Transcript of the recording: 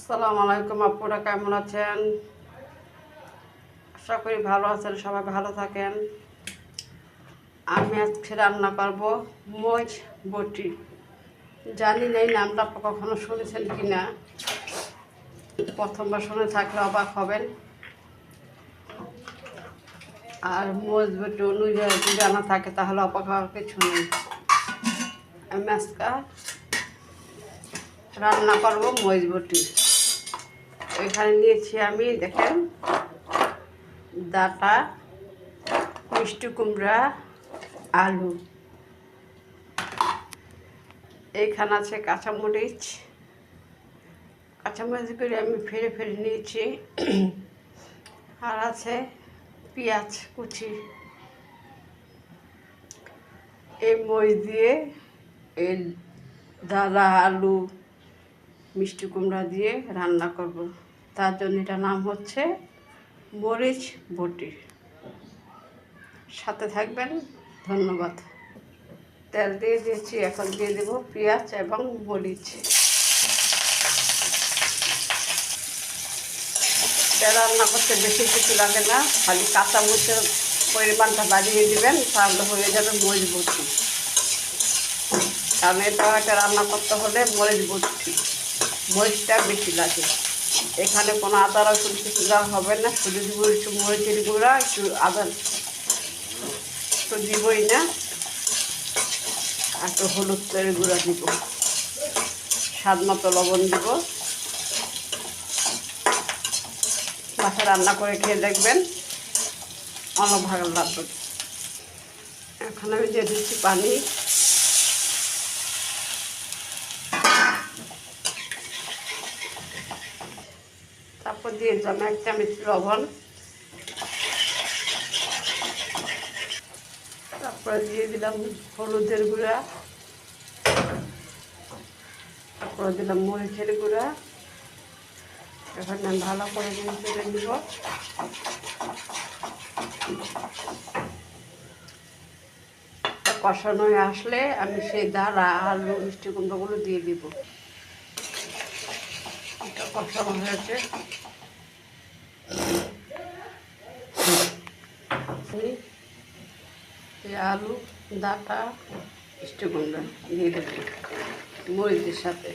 আসসালামু আলাইকুম আপুরা, কেমন আছেন? আশা করি ভালো আছেন, সবাই ভালো থাকেন। আমি আজকে রান্না করব মোজ বটি। জানি না এই নামটা আপনি কখনো শুনেছেন কি না, প্রথমবার শুনে থাকলে অবাক হবেন। আর মোজ বটি অনুযায়ী যদি জানা থাকে তাহলে অবাক হওয়ার কিছু নেই। আমি আজকে রান্না করব মোজ বটি। এখানে নিয়েছি আমি, দেখেন, ডাঁটা, মিষ্টি কুমড়া, আলু, এইখানে আছে কাঁচামরিচ। কাঁচামরিচগুলি আমি ফেলে ফেলে নিয়েছি। আর আছে পেঁয়াজ কুচি। এই মরিচ দিয়ে, এই ডাঁটা, আলু, মিষ্টি কুমড়া দিয়ে রান্না করব। তার জন্য এটার নাম হচ্ছে মরিচ বটি। সাথে থাকবেন, ধন্যবাদ। তেল দিয়ে দিয়েছি, এখন দিয়ে দেব পেঁয়াজ এবং মরিচ। তেল রান্না করতে বেশি কিছু লাগে না, খালি কাঁচামরিচের পরিমাণটা বাড়িয়ে দেবেন, তাহলে হয়ে যাবে মরিচ বটি। কারণ এটা রান্না করতে হলে মরিচ বটি, মরিচটা বেশি লাগে। এখানে কোনো আদা রসুন কিছু দেওয়া হবে না, শুধু দিব একটু মরিচের গুঁড়া, একটু আদা তো দিবই না, আর একটু হলুদ তৈরি গুঁড়া দিব, স্বাদ মতো লবণ দিব। বাসায় রান্না করে খেয়ে দেখবেন, অনেক ভালো লাগবে। এখন আমি দিয়ে দিচ্ছি পানি। তারপর দিয়ে দিলাম 1 চামচ লবণ। তারপরে দিয়ে দিলাম হলুদের গুঁড়া। তারপরে দিলাম মরিচের গুঁড়া। এখন আমি ভালো করে নেড়ে নিব। কষানো হয়ে আসলে আমি সেই ডাঁটা, আলু, মিষ্টি কুমড়োগুলো দিয়ে দিব। এটা কষানো হয়েছে। আলু, ডাঁটা, মিষ্টি কুমড়া দিয়ে দেবো মরিচের সাথে।